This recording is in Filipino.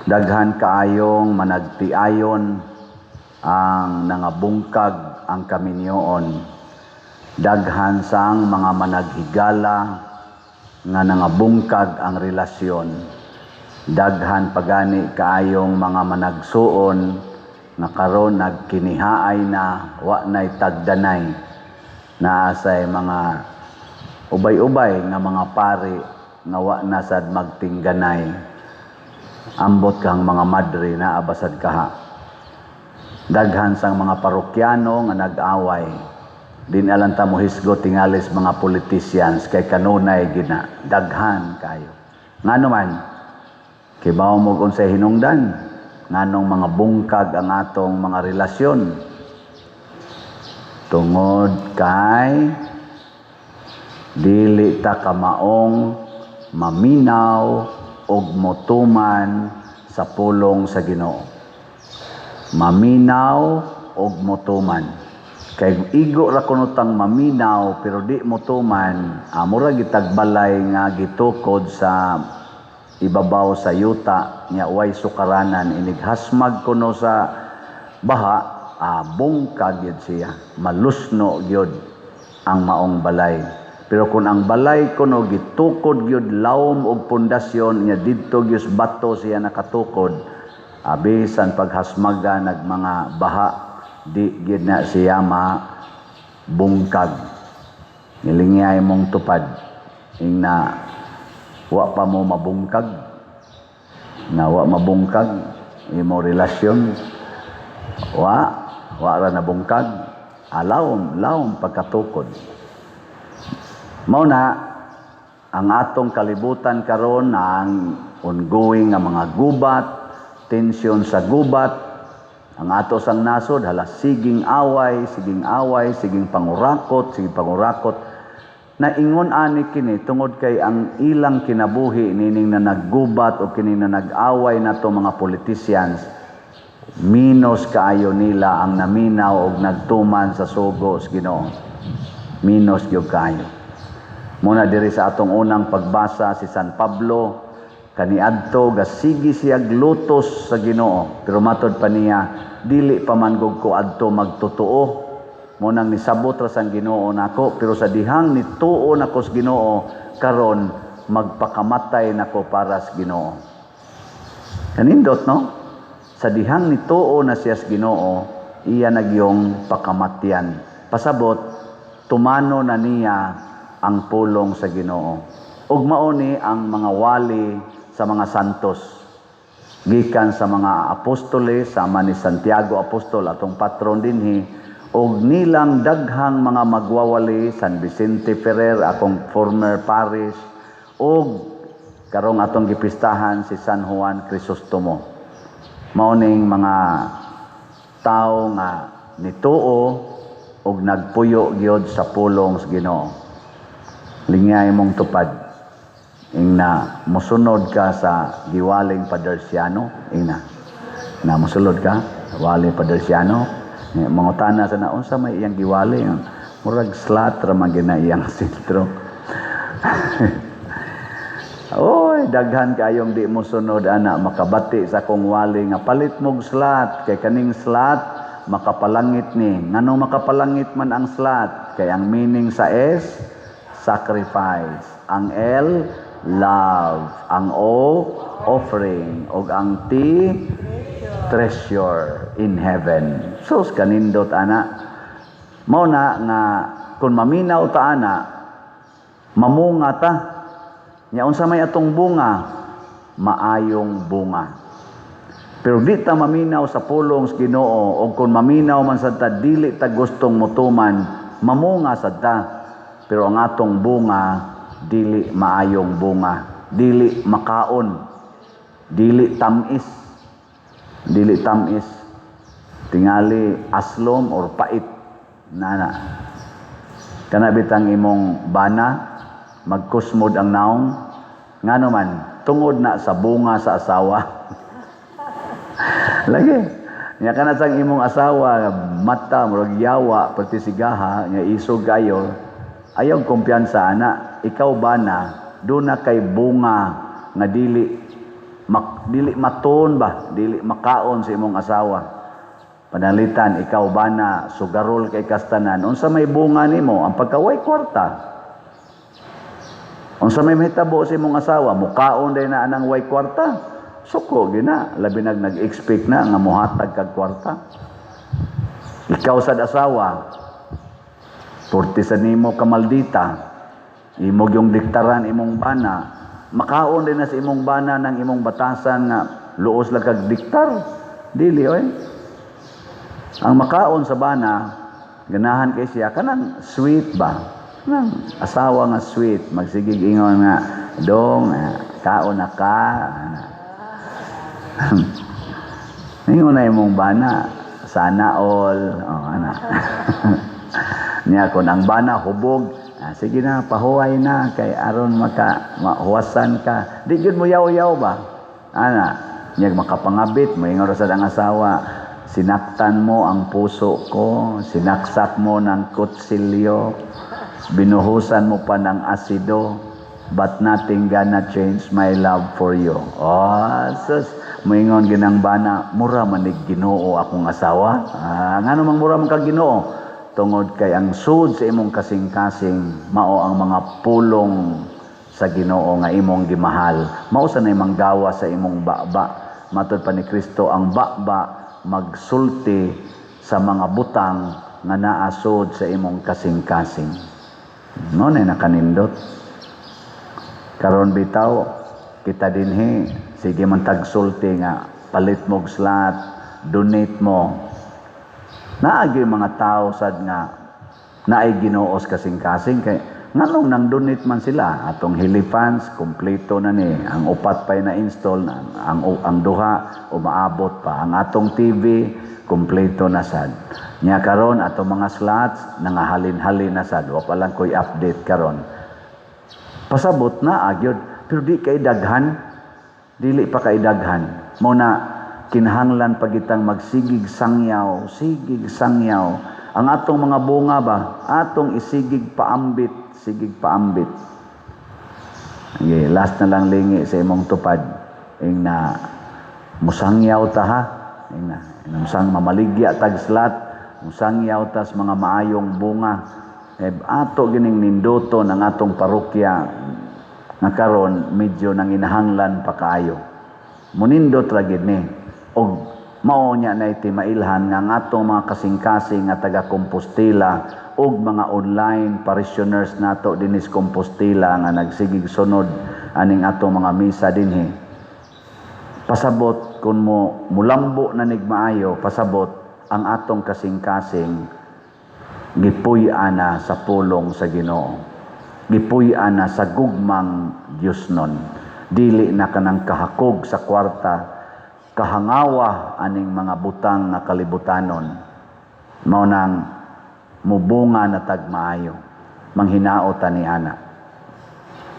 Daghan kaayong managtiayon ang nangabungkag ang kaminyoon. Daghan sang mga managhigala nga nangabungkag ang relasyon. Daghan pagani kaayong mga managsuon nga karon nagkinihaay na wa nay tagdanay. Naasay mga ubay-ubay nga mga pari nga wa na sad magtingganay. Ambot kang mga madre na abasad kaha. Daghan sang mga parokyano nga nag-away. Din alam ta mo hisgo tingalis mga politicians kay kanunay gina. Daghan kayo. Ngano man kibaw mo unsay hinungdan nganong mga bungkag ang atong mga relasyon. Tungod kay dili ta kamaong maminaw og motuman sa pulong sa Ginoo. Maminaw og motuman. Kay igo ra kuno tang maminaw pero di motuman, mura gitagbalay nga gitukod sa ibabaw sa yuta nya way sukaranan inig hasmag kuno sa baha, bungkag gyud siya. Malusno gyud ang maong balay. Pero kung ang balay kuno gitukod gyud lawom og pundasyon nya didto gyud bato siya nakatukod, bisan paghasmaga nag mga baha di gyud na siya bungkag. Nilingay mong tupad na wa pa mo mabungkag, na wa mabungkag imo relasyon, wa ra nabungkag, lawom pagkatukod. Mao na ang atong kalibutan karon na ang ongoing nga mga gubat, tensyon sa gubat, ang ato sang nasod hala siging away, siging pangurakot, na ingon ani kini tungod kay ang ilang kinabuhi nining na naggubat o kini na nag-away nato mga politicians, minos kaayo nila ang naminaw og nagtuman sa sugo sa Ginoo. Minos gyud kaayo. Muna diri sa atong unang pagbasa si San Pablo kaniadto gasigi siya glutos sa Ginoo pero matod pa niya dili pa man gud ko adto magtotoo. Munang nisabot ra sang Ginoo nako pero sa dihang nituo nako sa Ginoo karon magpakamatay nako para sa Ginoo. Kanindot no? Sa dihang nituo na siya sa Ginoo, iya nagyong pakamatyan. Pasabot tumano na niya ang pulong sa Ginoo. Ug mao ni ang mga wali sa mga santos. Gikan sa mga apostoles, sama ni Santiago apostol atong patron dinhi, ug nilang daghang mga magwawali, San Vicente Ferrer akong former parish, ug karong atong gipistahan si San Juan Crisostomo. Mao ning mga tao nga nituo ug nagpuyo gyud sa pulong sa Ginoo. Lingay mong tupad na mosunod ka sa giwaling padersiano, na mosunod ka sa giwaling padersiano, mangutana sa naon sa may iyang giwali, murag slat ra man gina iyang sentro. Oy, daghan kayong di mosunod ana makabati sa kong wali nga palit mog slat kay kaning slat makapalangit ni. Nganong makapalangit man ang slat? Kay ang meaning sa S, sacrifice. Ang L, love. Ang O, offering. O ang T, treasure in heaven. Sus, kanindot, ana. Mao na nga, kung maminaw ta, ana, mamunga ta. Nya unsa may atong bunga? Maayong bunga. Pero di ta maminaw sa pulong sa Ginoo, o kung maminaw man sad ta, dili ta gustong mutuman, mamunga sad ta. Pero ang atong bunga, dili maayong bunga, dili makaon, dili tamis, tingali aslom or pait, nana. Kana bitang imong bana, magkusmod ang naong, ngano man, tungod na sa bunga sa asawa. Lagi, nya kana sang imong asawa, mata, murag yawa, pati sigaha, nya isog kayo, ayaw kumpiyansa ana, ikaw ba na, doon na kay bunga nga dili dili maton ba, dili makaon sa imong asawa. Panalitan ikaw bana sugarol kay kastanan, unsa may bunga nimo ang pagkaway kwarta. Unsa may mahitabo sa imong asawa, mukaon day na anang way kwarta. Suko gina, labi nag-expect na nga mohatag kag kwarta. Ikaw sad asawa, porti sa nimo kamaldita, imog yung diktaran imong bana, makaon din na sa imong bana ng imong batasan nga luos lang kag diktar. Dili oy. Ang makaon sa bana, ganahan kay siya kanang sweet ba? Kanang asawa nga sweet, magsigig ingon nga, dong, kaon na ka. Ingon na imong bana, sana all, ana. Niya kun ang bana hubog, sige na pahuway na kay aron mahuwasan ka. Di gyud mo yaw-yaw ba? Ana, niya makapangabit mo ingon sa ang asawa. Sinaktan mo ang puso ko, sinaksak mo ng kutsilyo, binuhusan mo pa ng asido, but nothing gonna change my love for you. Oh, sus, moingon ginang bana, mura man ni Ginoo akong asawa. Ngano mang mura man kag Ginoo? Tungod kay ang sud sa imong kasing-kasing mao ang mga pulong sa Ginoo nga imong gimahal. Mao sa nay manggawa sa imong baba. Matud pa ni Kristo ang baba magsulti sa mga butang nga naasod sa imong kasing-kasing. No na nakanindot. Karon bitaw kita dinhi sige man tagsulti nga palit mo slot, donate mo. Naagi mga tao sad nga naay Ginuos kasing-kasing kay nganong nang donate man sila atong Hilifans kompleto na ni ang upat pay na install na ang duha o maabot pa ang atong TV kompleto na sad nya karon atong mga slots nangahalin-halin na sad wa pa lang koy update karon pasabot na agyod pero di kay daghan dili pa kay daghan mo na kinahanglan pagitang magsigig sangyaw ang atong mga bunga ba atong isigig paambit sigig paambit. Okay, last na lang lingi sa imong tupad. Ing na musangyaw ta ha. Ing na musang mamaligya tag slat, musangyaw ta sa mga maayong bunga. Ato gining ninduto ng atong parokya nga karon medyo nang inahanglan pa kaayo. Munindot ra gid ni og mao nya na iti mailhan nga ang atong mga kasing-kasing nga taga Compostela ug mga online parishioners nato dinis Compostela nga nagsigig sunod aning atong mga misa dinhi. Pasabot kun mo mulambo na nigmaayo, pasabot ang atong kasing-kasing gipuy-an na sa pulong sa Ginoo. Gipuy-an na sa gugmang Diosnon. Dili na kanang kahakog sa kwarta, kahangawa aning mga butang nga kalibutanon. Mao nang mubunga na tagmaayo manghinaot ani ana